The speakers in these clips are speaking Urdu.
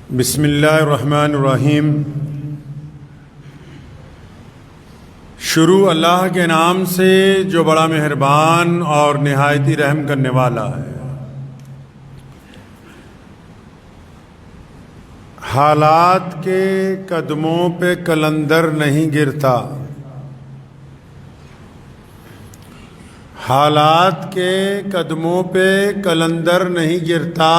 بسم اللہ الرحمن الرحیم۔ شروع اللہ کے نام سے جو بڑا مہربان اور نہایت ہی رحم کرنے والا ہے۔ حالات کے قدموں پہ قلندر نہیں گرتا، حالات کے قدموں پہ قلندر نہیں گرتا،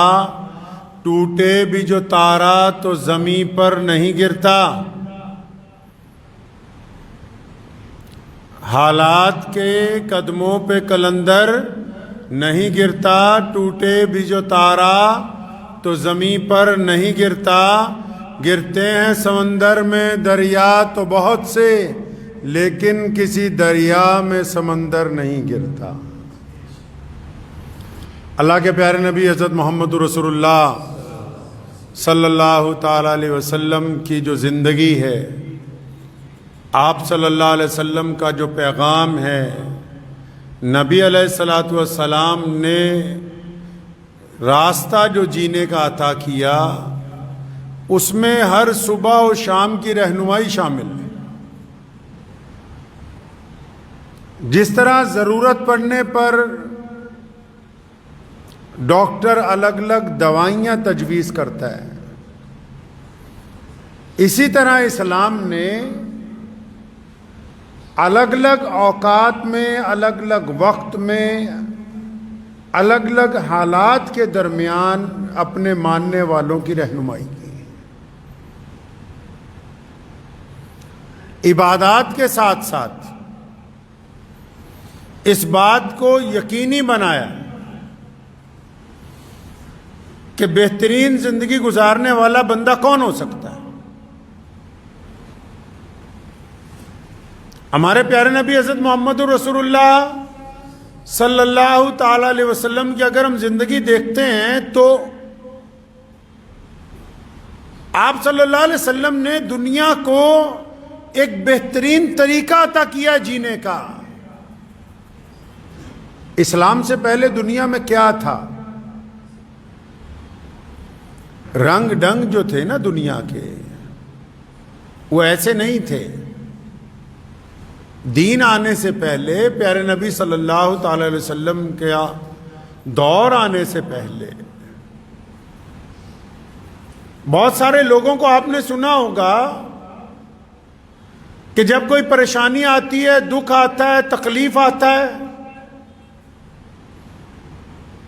ٹوٹے بھی جو تارا تو زمین پر نہیں گرتا۔ حالات کے قدموں پہ قلندر نہیں گرتا، ٹوٹے بھی جو تارا تو زمین پر نہیں گرتا۔ گرتے ہیں سمندر میں دریا تو بہت سے، لیکن کسی دریا میں سمندر نہیں گرتا۔ اللہ کے پیارے نبی حضرت محمد رسول اللہ صلی اللہ تعالیٰ علیہ وسلم کی جو زندگی ہے، آپ صلی اللہ علیہ وسلم کا جو پیغام ہے، نبی علیہ الصلوۃ والسلام نے راستہ جو جینے کا عطا کیا، اس میں ہر صبح و شام کی رہنمائی شامل ہے۔ جس طرح ضرورت پڑنے پر ڈاکٹر الگ الگ دوائیاں تجویز کرتا ہے، اسی طرح اسلام نے الگ الگ اوقات میں، الگ الگ وقت میں، الگ الگ حالات کے درمیان اپنے ماننے والوں کی رہنمائی کی۔ عبادات کے ساتھ ساتھ اس بات کو یقینی بنایا کہ بہترین زندگی گزارنے والا بندہ کون ہو سکتا ہے۔ ہمارے پیارے نبی حضرت محمد رسول اللہ صلی اللہ تعالی علیہ وسلم کی اگر ہم زندگی دیکھتے ہیں تو آپ صلی اللہ علیہ وسلم نے دنیا کو ایک بہترین طریقہ عطا کیا جینے کا۔ اسلام سے پہلے دنیا میں کیا تھا؟ رنگ ڈنگ جو تھے نا دنیا کے، وہ ایسے نہیں تھے۔ دین آنے سے پہلے، پیارے نبی صلی اللہ تعالی علیہ وسلم کا دور آنے سے پہلے، بہت سارے لوگوں کو آپ نے سنا ہوگا کہ جب کوئی پریشانی آتی ہے، دکھ آتا ہے، تکلیف آتا ہے،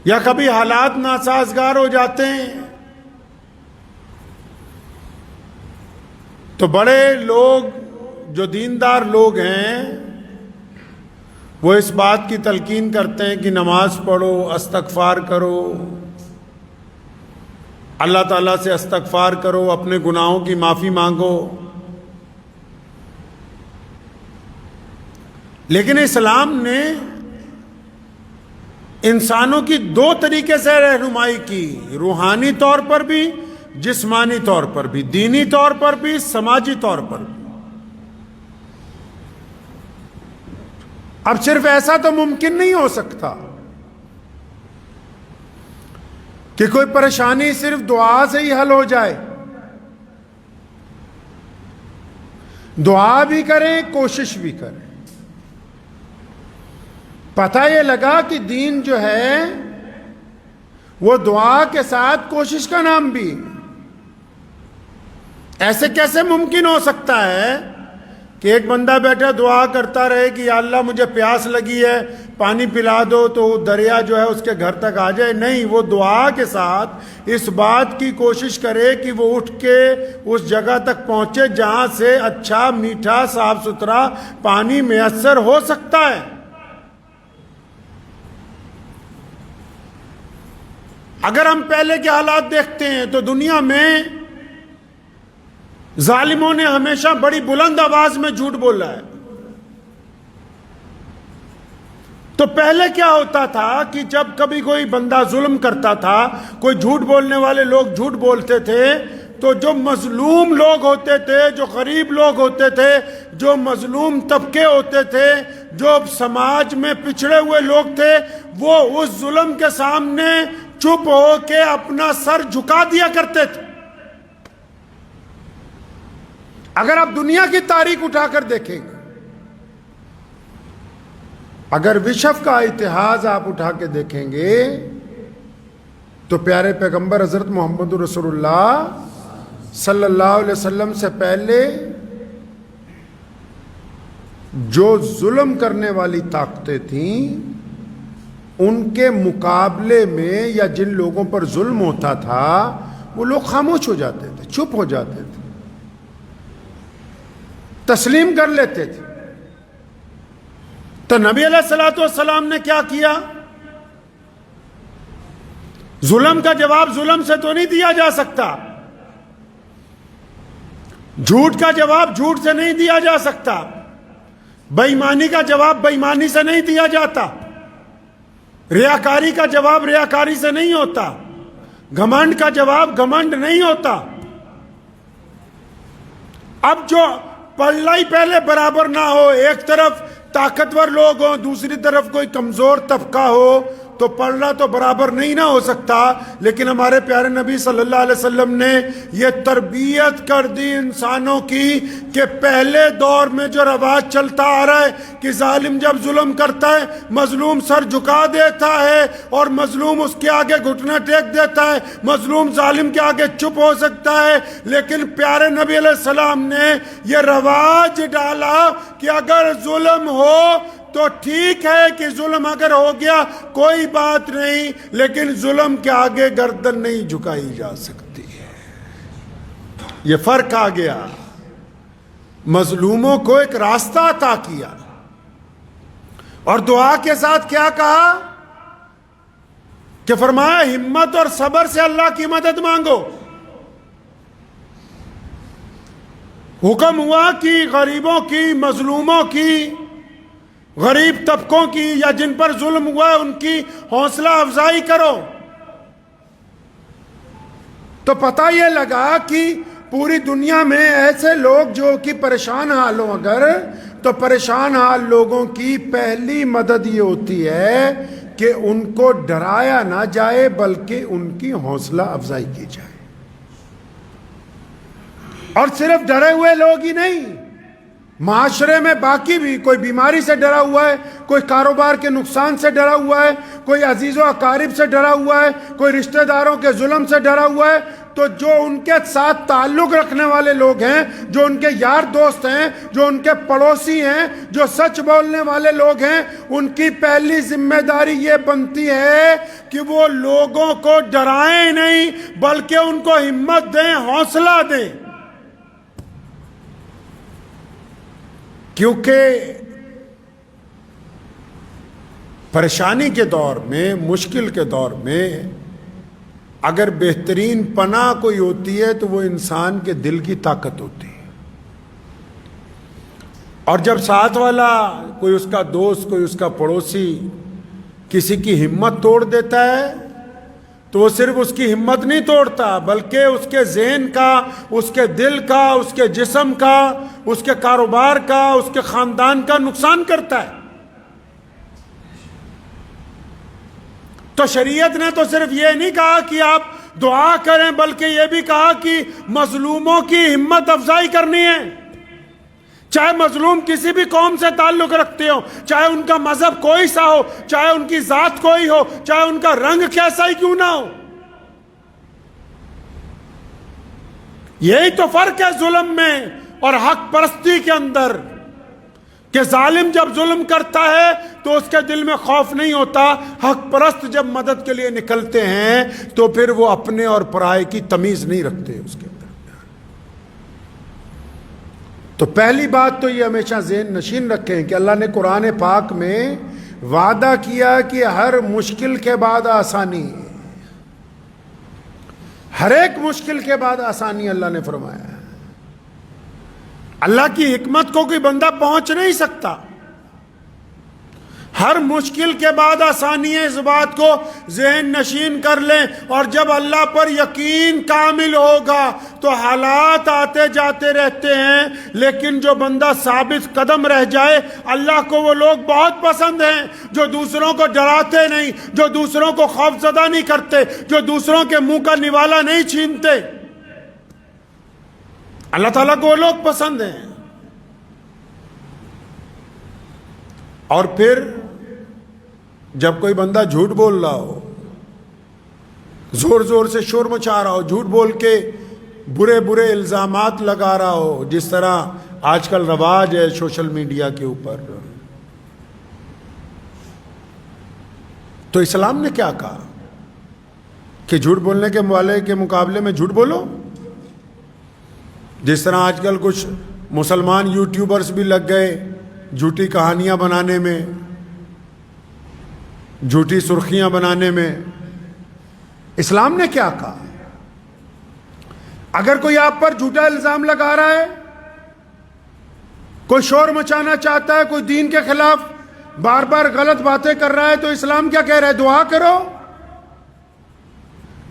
یا کبھی حالات ناسازگار ہو جاتے ہیں، تو بڑے لوگ جو دیندار لوگ ہیں وہ اس بات کی تلقین کرتے ہیں کہ نماز پڑھو، استغفار کرو، اللہ تعالیٰ سے استغفار کرو، اپنے گناہوں کی معافی مانگو۔ لیکن اسلام نے انسانوں کی دو طریقے سے رہنمائی کی، روحانی طور پر بھی، جسمانی طور پر بھی، دینی طور پر بھی، سماجی طور پر بھی۔ اب صرف ایسا تو ممکن نہیں ہو سکتا کہ کوئی پریشانی صرف دعا سے ہی حل ہو جائے۔ دعا بھی کریں، کوشش بھی کریں۔ پتہ یہ لگا کہ دین جو ہے وہ دعا کے ساتھ کوشش کا نام بھی۔ ایسے کیسے ممکن ہو سکتا ہے کہ ایک بندہ بیٹھا دعا کرتا رہے کہ یا اللہ مجھے پیاس لگی ہے، پانی پلا دو، تو دریا جو ہے اس کے گھر تک آ جائے؟ نہیں، وہ دعا کے ساتھ اس بات کی کوشش کرے کہ وہ اٹھ کے اس جگہ تک پہنچے جہاں سے اچھا، میٹھا، صاف ستھرا پانی میسر ہو سکتا ہے۔ اگر ہم پہلے کے حالات دیکھتے ہیں تو دنیا میں ظالموں نے ہمیشہ بڑی بلند آواز میں جھوٹ بولا ہے۔ تو پہلے کیا ہوتا تھا کہ جب کبھی کوئی بندہ ظلم کرتا تھا، کوئی جھوٹ بولنے والے لوگ جھوٹ بولتے تھے، تو جو مظلوم لوگ ہوتے تھے، جو غریب لوگ ہوتے تھے، جو مظلوم طبقے ہوتے تھے، جو سماج میں پچھڑے ہوئے لوگ تھے، وہ اس ظلم کے سامنے چپ ہو کے اپنا سر جھکا دیا کرتے تھے۔ اگر آپ دنیا کی تاریخ اٹھا کر دیکھیں گے، اگر وشو کا اتہاس آپ اٹھا کے دیکھیں گے، تو پیارے پیغمبر حضرت محمد رسول اللہ صلی اللہ علیہ وسلم سے پہلے جو ظلم کرنے والی طاقتیں تھیں، ان کے مقابلے میں یا جن لوگوں پر ظلم ہوتا تھا وہ لوگ خاموش ہو جاتے تھے، چپ ہو جاتے تھے، تسلیم کر لیتے تھے۔ تو نبی علیہ الصلوۃ والسلام نے کیا کیا؟ ظلم کا جواب ظلم سے تو نہیں دیا جا سکتا، جھوٹ کا جواب جھوٹ سے نہیں دیا جا سکتا، بے ایمانی کا جواب بے ایمانی سے نہیں دیا جاتا، ریاکاری کا جواب ریاکاری سے نہیں ہوتا، گھمنڈ کا جواب گھمنڈ نہیں ہوتا۔ اب جو پلڑا ہی پہلے برابر نہ ہو، ایک طرف طاقتور لوگ ہوں، دوسری طرف کوئی کمزور طبقہ ہو، تو پلڑا تو برابر نہیں نہ ہو سکتا۔ لیکن ہمارے پیارے نبی صلی اللہ علیہ وسلم نے یہ تربیت کر دی انسانوں کی کہ پہلے دور میں جو رواج چلتا آ رہا ہے کہ ظالم جب ظلم کرتا ہے مظلوم سر جھکا دیتا ہے اور مظلوم اس کے آگے گھٹنا ٹیک دیتا ہے، مظلوم ظالم کے آگے چپ ہو سکتا ہے، لیکن پیارے نبی علیہ السلام نے یہ رواج ڈالا کہ اگر ظلم ہو تو ٹھیک ہے کہ ظلم اگر ہو گیا کوئی بات نہیں، لیکن ظلم کے آگے گردن نہیں جھکائی جا سکتی ہے۔ یہ فرق آ گیا، مظلوموں کو ایک راستہ عطا کیا، اور دعا کے ساتھ کیا کہا کہ فرمایا ہمت اور صبر سے اللہ کی مدد مانگو۔ حکم ہوا کہ غریبوں کی، مظلوموں کی، غریب طبقوں کی یا جن پر ظلم ہوا ہے ان کی حوصلہ افزائی کرو۔ تو پتہ یہ لگا کہ پوری دنیا میں ایسے لوگ جو کہ پریشان حال ہوں، اگر تو پریشان حال لوگوں کی پہلی مدد یہ ہوتی ہے کہ ان کو ڈرایا نہ جائے بلکہ ان کی حوصلہ افزائی کی جائے۔ اور صرف ڈرے ہوئے لوگ ہی نہیں، معاشرے میں باقی بھی، کوئی بیماری سے ڈرا ہوا ہے، کوئی کاروبار کے نقصان سے ڈرا ہوا ہے، کوئی عزیز و اقارب سے ڈرا ہوا ہے، کوئی رشتہ داروں کے ظلم سے ڈرا ہوا ہے، تو جو ان کے ساتھ تعلق رکھنے والے لوگ ہیں، جو ان کے یار دوست ہیں، جو ان کے پڑوسی ہیں، جو سچ بولنے والے لوگ ہیں، ان کی پہلی ذمہ داری یہ بنتی ہے کہ وہ لوگوں کو ڈرائیں نہیں بلکہ ان کو ہمت دیں، حوصلہ دیں۔ کیونکہ پریشانی کے دور میں، مشکل کے دور میں اگر بہترین پناہ کوئی ہوتی ہے تو وہ انسان کے دل کی طاقت ہوتی ہے۔ اور جب ساتھ والا، کوئی اس کا دوست، کوئی اس کا پڑوسی کسی کی ہمت توڑ دیتا ہے تو وہ صرف اس کی ہمت نہیں توڑتا بلکہ اس کے ذہن کا، اس کے دل کا، اس کے جسم کا، اس کے کاروبار کا، اس کے خاندان کا نقصان کرتا ہے۔ تو شریعت نے تو صرف یہ نہیں کہا کہ آپ دعا کریں بلکہ یہ بھی کہا کہ مظلوموں کی ہمت افزائی کرنی ہے، چاہے مظلوم کسی بھی قوم سے تعلق رکھتے ہو، چاہے ان کا مذہب کوئی سا ہو، چاہے ان کی ذات کوئی ہو، چاہے ان کا رنگ کیسا ہی کیوں نہ ہو۔ یہی تو فرق ہے ظلم میں اور حق پرستی کے اندر، کہ ظالم جب ظلم کرتا ہے تو اس کے دل میں خوف نہیں ہوتا، حق پرست جب مدد کے لیے نکلتے ہیں تو پھر وہ اپنے اور پرائے کی تمیز نہیں رکھتے اس کے اندر۔ تو پہلی بات تو یہ ہمیشہ ذہن نشین رکھیں کہ اللہ نے قرآن پاک میں وعدہ کیا کہ ہر مشکل کے بعد آسانی، ہر ایک مشکل کے بعد آسانی اللہ نے فرمایا ہے۔ اللہ کی حکمت کو کوئی بندہ پہنچ نہیں سکتا۔ ہر مشکل کے بعد آسانی ہے، اس بات کو ذہن نشین کر لیں۔ اور جب اللہ پر یقین کامل ہوگا تو حالات آتے جاتے رہتے ہیں، لیکن جو بندہ ثابت قدم رہ جائے، اللہ کو وہ لوگ بہت پسند ہیں جو دوسروں کو ڈراتے نہیں، جو دوسروں کو خوف زدہ نہیں کرتے، جو دوسروں کے منہ کا نوالا نہیں چھینتے۔ اللہ تعالیٰ کو وہ لوگ پسند ہیں. اور پھر جب کوئی بندہ جھوٹ بول رہا ہو, زور زور سے شور مچا رہا ہو, جھوٹ بول کے برے برے الزامات لگا رہا ہو, جس طرح آج کل رواج ہے سوشل میڈیا کے اوپر, تو اسلام نے کیا کہا کہ جھوٹ بولنے کے والے کے مقابلے میں جھوٹ بولو. جس طرح آج کل کچھ مسلمان یوٹیوبرز بھی لگ گئے جھوٹی کہانیاں بنانے میں, جھوٹی سرخیاں بنانے میں. اسلام نے کیا کہا؟ اگر کوئی آپ پر جھوٹا الزام لگا رہا ہے, کوئی شور مچانا چاہتا ہے, کوئی دین کے خلاف بار بار غلط باتیں کر رہا ہے, تو اسلام کیا کہہ رہا ہے؟ دعا کرو,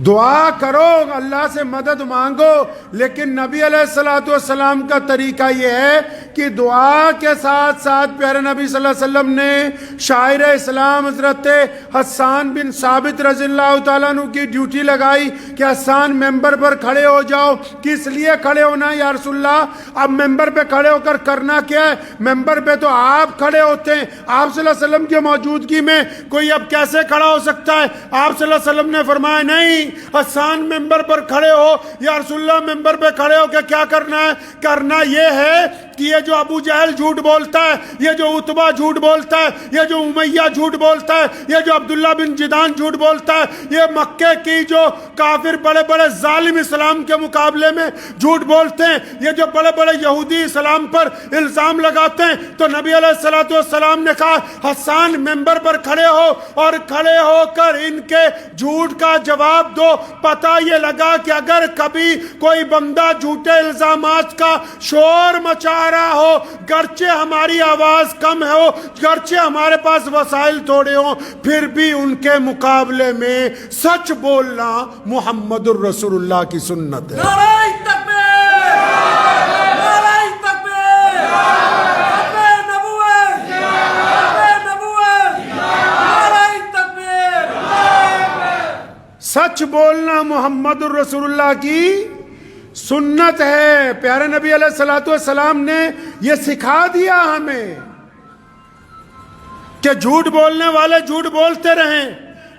دعا کرو, اللہ سے مدد مانگو. لیکن نبی علیہ الصلوۃ والسلام کا طریقہ یہ ہے کہ دعا کے ساتھ ساتھ پیارے نبی صلی اللہ علیہ وسلم نے شاعر اسلام حضرت حسان بن ثابت رضی اللہ تعالیٰ عنہ کی ڈیوٹی لگائی کہ حسان ممبر پر کھڑے ہو جاؤ. کس لیے کھڑے ہونا یا رسول اللہ؟ اب ممبر پہ کھڑے ہو کر کرنا کیا ہے؟ ممبر پہ تو آپ کھڑے ہوتے ہیں, آپ صلی اللہ علیہ وسلم کی موجودگی میں کوئی اب کیسے کھڑا ہو سکتا ہے؟ آپ صلی اللہ علیہ وسلم نے فرمایا نہیں, حسان ممبر پر کھڑے ہو یا رسول اللہ ممبر پہ کھڑے ہو کے کیا کرنا ہے؟ کرنا یہ ہے کہ یہ جو ابو جہل جھوٹ بولتا ہے, یہ جو عتبہ جھوٹ بولتا ہے, یہ جو امیہ جھوٹ بولتا ہے, یہ جو عبداللہ بن جدان جھوٹ بولتا ہے, یہ مکے کی جو کافر بڑے بڑے ظالم اسلام کے مقابلے میں جھوٹ بولتے ہیں, یہ جو بڑے بڑے یہودی اسلام پر الزام لگاتے ہیں, تو نبی علیہ الصلوۃ والسلام نے کہا حسان ممبر پر کھڑے ہو اور کھڑے ہو کر ان کے جھوٹ کا جواب دو. پتہ یہ لگا کہ اگر کبھی کوئی بندہ جھوٹے الزامات کا شور مچا رہا ہو, گرچہ ہماری آواز کم ہو, گرچہ ہمارے پاس وسائل تھوڑے ہوں, پھر بھی ان کے مقابلے میں سچ بولنا محمد الرسول اللہ کی سنت ہے. نعرہ تکبیر! نعرہ تکبیر! تکبیر نبوت! تکبیر نبوت! نعرہ تکبیر! سچ بولنا محمد الرسول اللہ کی سنت ہے. پیارے نبی علیہ الصلوۃ والسلام نے یہ سکھا دیا ہمیں کہ جھوٹ بولنے والے جھوٹ بولتے رہیں,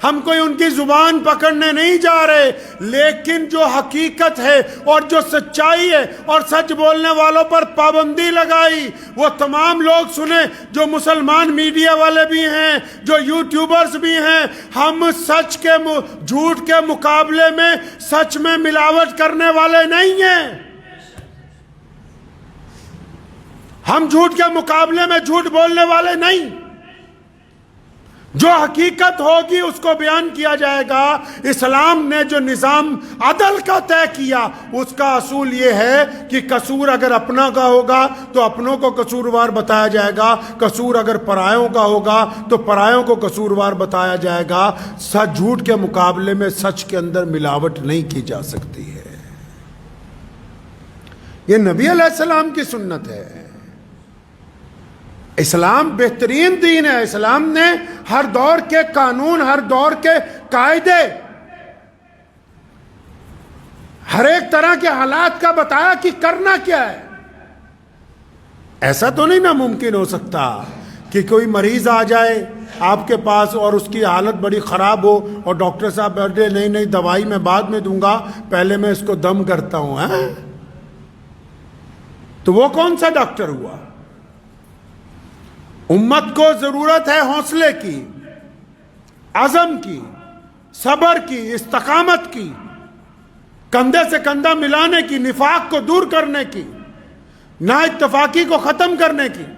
ہم کوئی ان کی زبان پکڑنے نہیں جا رہے, لیکن جو حقیقت ہے اور جو سچائی ہے اور سچ بولنے والوں پر پابندی لگائی, وہ تمام لوگ سنیں, جو مسلمان میڈیا والے بھی ہیں, جو یوٹیوبرز بھی ہیں. ہم سچ کے جھوٹ کے مقابلے میں سچ میں ملاوٹ کرنے والے نہیں ہیں. ہم جھوٹ کے مقابلے میں جھوٹ بولنے والے نہیں. جو حقیقت ہوگی اس کو بیان کیا جائے گا. اسلام نے جو نظام عدل کا طے کیا, اس کا اصول یہ ہے کہ قصور اگر اپنا کا ہوگا تو اپنوں کو قصوروار بتایا جائے گا, قصور اگر پرایوں کا ہوگا تو پرایوں کو قصوروار بتایا جائے گا. سچ جھوٹ کے مقابلے میں سچ کے اندر ملاوٹ نہیں کی جا سکتی ہے. یہ نبی علیہ السلام کی سنت ہے. اسلام بہترین دین ہے. اسلام نے ہر دور کے قانون, ہر دور کے قاعدے, ہر ایک طرح کے حالات کا بتایا کہ کرنا کیا ہے. ایسا تو نہیں ناممکن ہو سکتا کہ کوئی مریض آ جائے آپ کے پاس اور اس کی حالت بڑی خراب ہو اور ڈاکٹر صاحب بیٹھے, نہیں دوائی میں بعد میں دوں گا, پہلے میں اس کو دم کرتا ہوں. تو وہ کون سا ڈاکٹر ہوا؟ امت کو ضرورت ہے حوصلے کی, عزم کی, صبر کی, استقامت کی, کندھے سے کندھا ملانے کی, نفاق کو دور کرنے کی, نا اتفاقی کو ختم کرنے کی,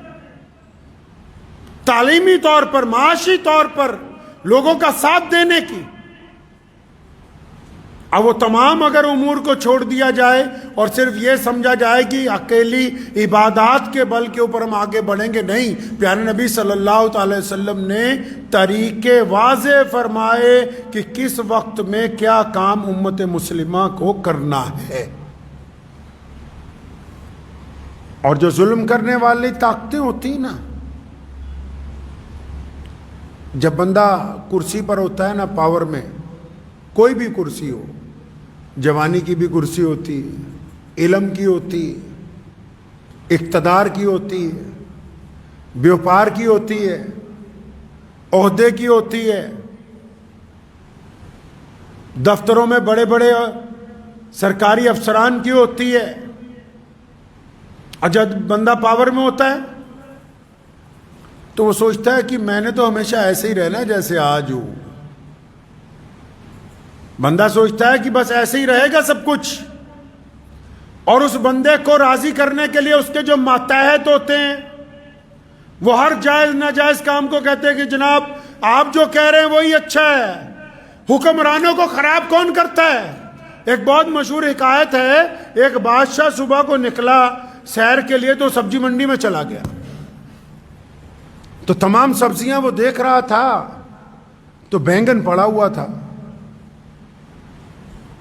تعلیمی طور پر, معاشی طور پر لوگوں کا ساتھ دینے کی. اب وہ تمام اگر امور کو چھوڑ دیا جائے اور صرف یہ سمجھا جائے کہ اکیلی عبادات کے بل کے اوپر ہم آگے بڑھیں گے, نہیں. پیارے نبی صلی اللہ تعالی وسلم نے طریقے واضح فرمائے کہ کس وقت میں کیا کام امت مسلمہ کو کرنا ہے. اور جو ظلم کرنے والی طاقتیں ہوتی نا, جب بندہ کرسی پر ہوتا ہے نا, پاور میں, کوئی بھی کرسی ہو, جوانی کی بھی کرسی ہوتی ہے, علم کی ہوتی ہے, اقتدار کی ہوتی ہے, بیوپار کی ہوتی ہے, عہدے کی ہوتی ہے, دفتروں میں بڑے بڑے سرکاری افسران کی ہوتی ہے. اور جب بندہ پاور میں ہوتا ہے تو وہ سوچتا ہے کہ میں نے تو ہمیشہ ایسے ہی رہنا جیسے آج ہوں. بندہ سوچتا ہے کہ بس ایسے ہی رہے گا سب کچھ, اور اس بندے کو راضی کرنے کے لیے اس کے جو ماتحت ہوتے ہیں وہ ہر جائز ناجائز کام کو کہتے ہیں کہ جناب آپ جو کہہ رہے ہیں وہی اچھا ہے. حکمرانوں کو خراب کون کرتا ہے؟ ایک بہت مشہور حکایت ہے, ایک بادشاہ صبح کو نکلا سیر کے لیے تو سبزی منڈی میں چلا گیا, تو تمام سبزیاں وہ دیکھ رہا تھا تو بینگن پڑا ہوا تھا.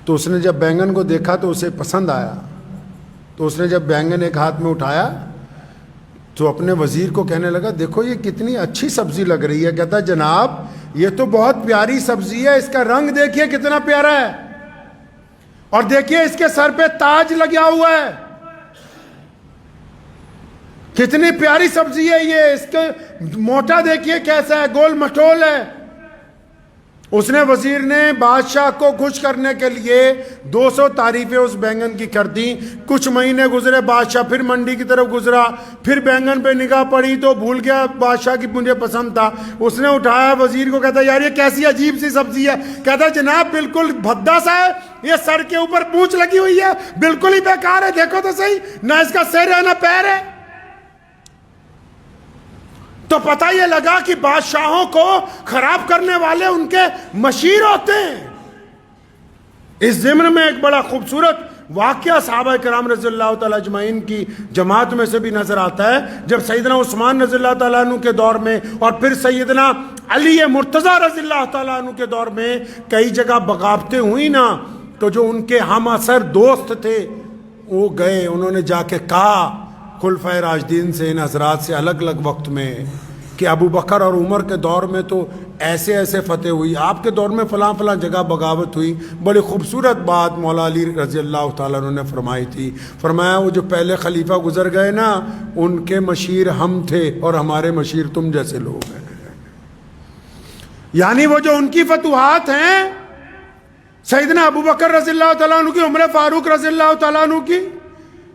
تو اس نے جب بینگن کو دیکھا تو اسے پسند آیا, تو اس نے جب بینگن ایک ہاتھ میں اٹھایا تو اپنے وزیر کو کہنے لگا دیکھو یہ کتنی اچھی سبزی لگ رہی ہے. کہتا جناب یہ تو بہت پیاری سبزی ہے, اس کا رنگ دیکھیے کتنا پیارا ہے, اور دیکھیے اس کے سر پہ تاج لگا ہوا ہے, کتنی پیاری سبزی ہے یہ, اس کے موٹا دیکھیے کیسا ہے, گول مٹول ہے. اس نے وزیر نے بادشاہ کو خوش کرنے کے لیے 200 تعریفیں اس بینگن کی کر دی. کچھ مہینے گزرے, بادشاہ پھر منڈی کی طرف گزرا, پھر بینگن پہ نگاہ پڑی تو بھول گیا بادشاہ کی مجھے پسند تھا. اس نے اٹھایا وزیر کو, کہتا یار یہ کیسی عجیب سی سبزی ہے. کہتا جناب بالکل بھدا سا ہے, یہ سر کے اوپر پونچھ لگی ہوئی ہے, بالکل ہی بیکار ہے, دیکھو تو صحیح, نہ اس کا سر ہے نہ پیر ہے. تو پتہ یہ لگا کہ بادشاہوں کو خراب کرنے والے ان کے مشیر ہوتے ہیں. اس ضمن میں ایک بڑا خوبصورت واقعہ صحابہ کرام رضی اللہ تعالیٰ اجمعین کی جماعت میں سے بھی نظر آتا ہے. جب سیدنا عثمان رضی اللہ تعالیٰ عنہ کے دور میں اور پھر سیدنا علی مرتضیٰ رضی اللہ تعالیٰ عنہ کے دور میں کئی جگہ بغاوتیں ہوئی نا, تو جو ان کے ہم اثر دوست تھے وہ گئے, انہوں نے جا کے کہا خلفائے راشدین سے, ان حضرات سے الگ الگ وقت میں, کہ ابو بکر اور عمر کے دور میں تو ایسے ایسے فتح ہوئی, آپ کے دور میں فلاں فلاں جگہ بغاوت ہوئی. بڑی خوبصورت بات مولا علی رضی اللہ تعالیٰ عنہ نے فرمائی تھی. فرمایا وہ جو پہلے خلیفہ گزر گئے نا ان کے مشیر ہم تھے اور ہمارے مشیر تم جیسے لوگ ہیں. یعنی وہ جو ان کی فتوحات ہیں, سیدنا ابو بکر رضی اللہ تعالیٰ عنہ کی, عمر فاروق رضی اللہ تعالیٰ عنہ کی,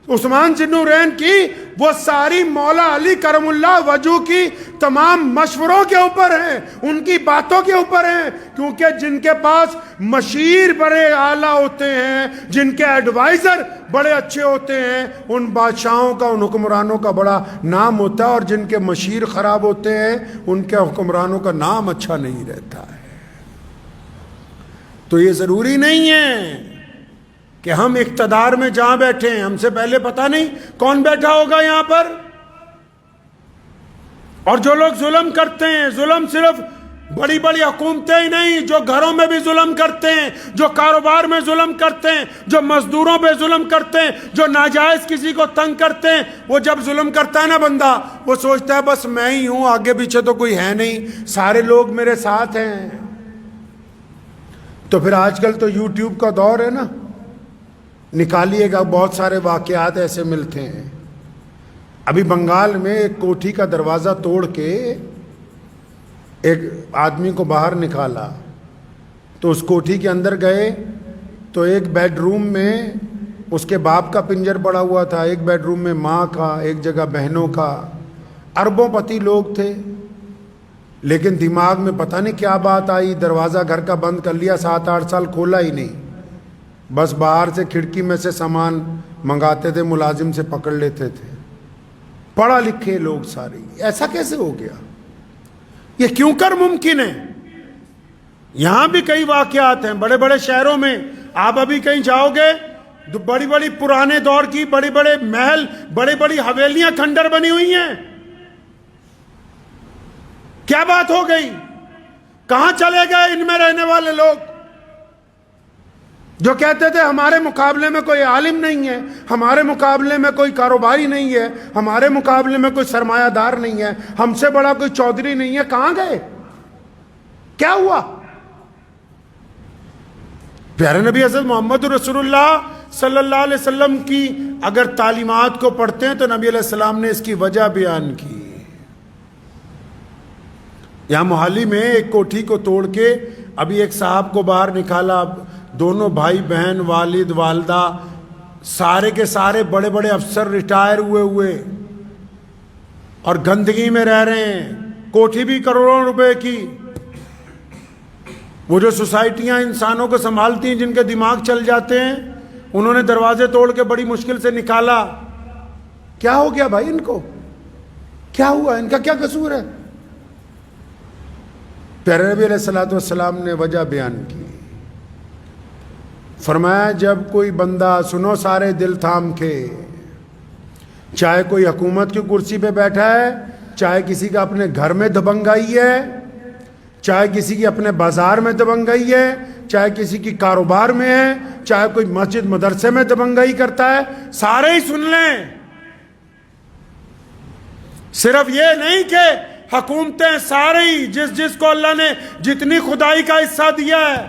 عثمان ذوالنورین کی, وہ ساری مولا علی کرم اللہ وجہ کی تمام مشوروں کے اوپر ہیں, ان کی باتوں کے اوپر ہیں. کیونکہ جن کے پاس مشیر بڑے اعلیٰ ہوتے ہیں, جن کے ایڈوائزر بڑے اچھے ہوتے ہیں, ان بادشاہوں کا, ان حکمرانوں کا بڑا نام ہوتا ہے, اور جن کے مشیر خراب ہوتے ہیں ان کے حکمرانوں کا نام اچھا نہیں رہتا ہے. تو یہ ضروری نہیں ہے کہ ہم اقتدار میں جہاں بیٹھے ہیں, ہم سے پہلے پتہ نہیں کون بیٹھا ہوگا یہاں پر. اور جو لوگ ظلم کرتے ہیں, ظلم صرف بڑی بڑی حکومتیں ہی نہیں, جو گھروں میں بھی ظلم کرتے ہیں, جو کاروبار میں ظلم کرتے ہیں, جو مزدوروں پہ ظلم کرتے ہیں, جو ناجائز کسی کو تنگ کرتے ہیں, وہ جب ظلم کرتا ہے نا بندہ, وہ سوچتا ہے بس میں ہی ہوں, آگے پیچھے تو کوئی ہے نہیں, سارے لوگ میرے ساتھ ہیں. تو پھر آج کل تو یوٹیوب کا دور ہے نا, نکالیے گا بہت سارے واقعات ایسے ملتے ہیں. ابھی بنگال میں ایک کوٹھی کا دروازہ توڑ کے ایک آدمی کو باہر نکالا, تو اس کوٹھی کے اندر گئے تو ایک بیڈ روم میں اس کے باپ کا پنجر پڑا ہوا تھا, ایک بیڈ روم میں ماں کا, ایک جگہ بہنوں کا. اربوں پتی لوگ تھے, لیکن دماغ میں پتہ نہیں کیا بات آئی, دروازہ گھر کا بند کر لیا, 7-8 سال کھولا ہی نہیں, بس باہر سے کھڑکی میں سے سامان منگاتے تھے, ملازم سے پکڑ لیتے تھے. پڑھا لکھے لوگ سارے. ایسا کیسے ہو گیا؟ یہ کیوں کر ممکن ہے؟ یہاں بھی کئی واقعات ہیں بڑے بڑے شہروں میں. آپ ابھی کہیں جاؤ گے, بڑی بڑی پرانے دور کی بڑے بڑے محل, بڑی بڑی حویلیاں کھنڈر بنی ہوئی ہیں. کیا بات ہو گئی؟ کہاں چلے گئے ان میں رہنے والے لوگ جو کہتے تھے ہمارے مقابلے میں کوئی عالم نہیں ہے, ہمارے مقابلے میں کوئی کاروباری نہیں ہے, ہمارے مقابلے میں کوئی سرمایہ دار نہیں ہے, ہم سے بڑا کوئی چودھری نہیں ہے. کہاں گئے؟ کیا ہوا؟ پیارے نبی حضرت محمد رسول اللہ صلی اللہ علیہ وسلم کی اگر تعلیمات کو پڑھتے ہیں تو نبی علیہ السلام نے اس کی وجہ بیان کی. یہاں محالی میں ایک کوٹھی کو توڑ کے ابھی ایک صاحب کو باہر نکالا. دونوں بھائی بہن، والد والدہ، سارے کے سارے بڑے بڑے افسر ریٹائر ہوئے اور گندگی میں رہ رہے ہیں. کوٹھی بھی کروڑوں روپے کی. وہ جو سوسائٹیاں انسانوں کو سنبھالتی ہیں جن کے دماغ چل جاتے ہیں، انہوں نے دروازے توڑ کے بڑی مشکل سے نکالا. کیا ہو گیا بھائی؟ ان کو کیا ہوا؟ ان کا کیا قصور ہے؟ پیارے نبی علیہ السلام نے وجہ بیان کی. فرمایا جب کوئی بندہ، سنو سارے دل تھام کے، چاہے کوئی حکومت کی کرسی پہ بیٹھا ہے، چاہے کسی کا اپنے گھر میں دبنگائی ہے، چاہے کسی کی اپنے بازار میں دبنگائی ہے، چاہے کسی کی کاروبار میں ہے، چاہے کوئی مسجد مدرسے میں دبنگائی کرتا ہے، سارے ہی سن لیں. صرف یہ نہیں کہ حکومتیں، سارے ہی، جس کو اللہ نے جتنی خدائی کا حصہ دیا ہے.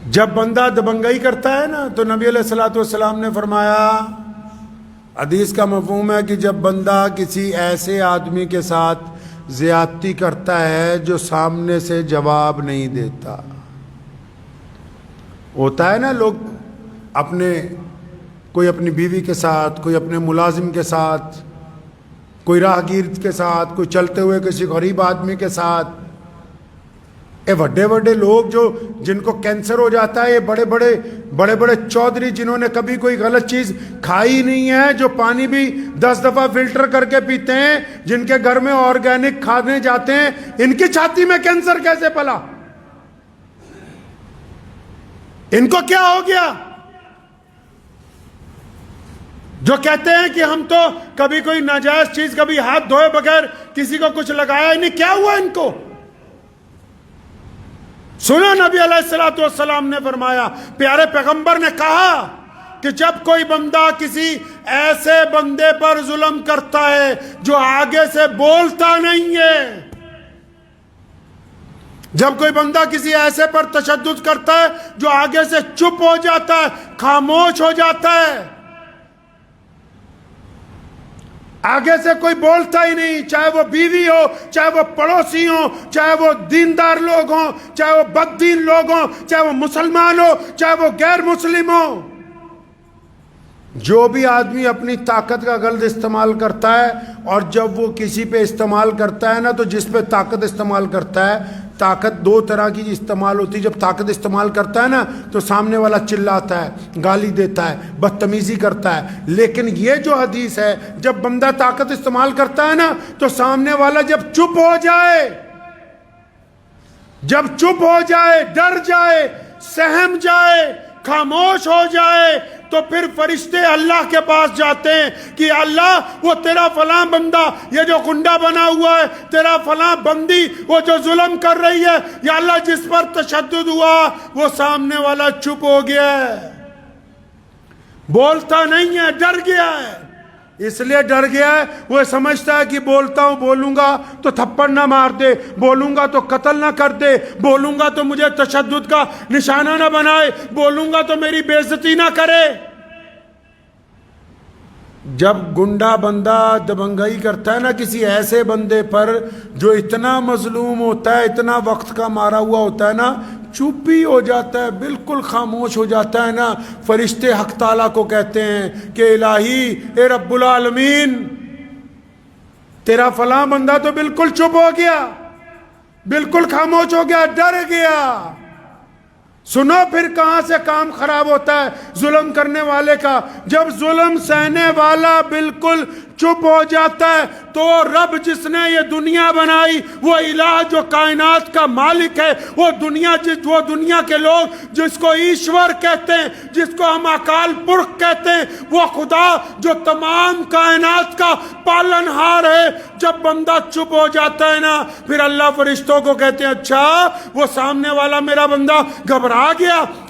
جب بندہ دبنگائی کرتا ہے نا تو نبی علیہ السلام نے فرمایا، حدیث کا مفہوم ہے کہ جب بندہ کسی ایسے آدمی کے ساتھ زیادتی کرتا ہے جو سامنے سے جواب نہیں دیتا. ہوتا ہے نا لوگ کوئی اپنی بیوی کے ساتھ، کوئی اپنے ملازم کے ساتھ، کوئی راہگیر کے ساتھ، کوئی چلتے ہوئے کسی غریب آدمی کے ساتھ. بڑے لوگ جن کو کینسر ہو جاتا ہے، یہ بڑے بڑے چودھری جنہوں نے کبھی کوئی غلط چیز کھائی نہیں ہے، جو پانی بھی 10 دفعہ فلٹر کر کے پیتے ہیں، جن کے گھر میں آرگینک کھانے جاتے ہیں، ان کی چھاتی میں کینسر کیسے پلا؟ ان کو کیا ہو گیا؟ جو کہتے ہیں کہ ہم تو کبھی کوئی ناجائز چیز، کبھی ہاتھ دھوئے بغیر کسی کو کچھ لگایا ہی نہیں، کیا ہوا ان کو؟ سنو نبی علیہ السلام نے فرمایا، پیارے پیغمبر نے کہا کہ جب کوئی بندہ کسی ایسے بندے پر ظلم کرتا ہے جو آگے سے بولتا نہیں ہے، جب کوئی بندہ کسی ایسے پر تشدد کرتا ہے جو آگے سے چپ ہو جاتا ہے، خاموش ہو جاتا ہے، آگے سے کوئی بولتا ہی نہیں، چاہے وہ بیوی ہو، چاہے وہ پڑوسی ہو، چاہے وہ دیندار لوگ ہوں، چاہے وہ بددین لوگ ہوں، چاہے وہ مسلمان ہو، چاہے وہ غیر مسلم ہو. جو بھی آدمی اپنی طاقت کا غلط استعمال کرتا ہے، اور جب وہ کسی پہ استعمال کرتا ہے نا، تو جس پہ طاقت استعمال کرتا ہے، طاقت 2 طرح کی استعمال ہوتی ہے. جب طاقت استعمال کرتا ہے نا تو سامنے والا چلاتا ہے، گالی دیتا ہے، بدتمیزی کرتا ہے. لیکن یہ جو حدیث ہے، جب بندہ طاقت استعمال کرتا ہے نا تو سامنے والا جب چپ ہو جائے، ڈر جائے، سہم جائے، خاموش ہو جائے، تو پھر فرشتے اللہ کے پاس جاتے ہیں کہ اللہ، وہ تیرا فلاں بندہ، یہ جو گنڈا بنا ہوا ہے، تیرا فلاں بندی، وہ جو ظلم کر رہی ہے، یا اللہ جس پر تشدد ہوا، وہ سامنے والا چپ ہو گیا ہے، بولتا نہیں ہے، ڈر گیا ہے. اس لیے ڈر گیا ہے، وہ سمجھتا ہے کہ بولوں گا تو تھپڑ نہ مار دے، بولوں گا تو قتل نہ کر دے، بولوں گا تو مجھے تشدد کا نشانہ نہ بنائے، بولوں گا تو میری بے عزتی نہ کرے. جب گنڈا بندہ دبنگائی کرتا ہے نا کسی ایسے بندے پر جو اتنا مظلوم ہوتا ہے، اتنا وقت کا مارا ہوا ہوتا ہے نا، چپ ہی ہو جاتا ہے، بالکل خاموش ہو جاتا ہے نا، فرشتے حق تعالیٰ کو کہتے ہیں کہ الہی، اے رب العالمین، تیرا فلاں بندہ تو بالکل چپ ہو گیا، بالکل خاموش ہو گیا، ڈر گیا. سنو پھر کہاں سے کام خراب ہوتا ہے ظلم کرنے والے کا. جب ظلم سہنے والا بالکل چپ ہو جاتا ہے تو رب جس نے یہ دنیا بنائی، وہ الہ جو کائنات کا مالک ہے، وہ دنیا کے لوگ جس کو ایشور کہتے ہیں، جس کو ہم اکال پرخ کہتے ہیں، وہ خدا جو تمام کائنات کا پالنہار ہے، جب بندہ چپ ہو جاتا ہے نا، پھر اللہ فرشتوں کو کہتے ہیں اچھا وہ سامنے والا میرا بندہ گھبرا گیا،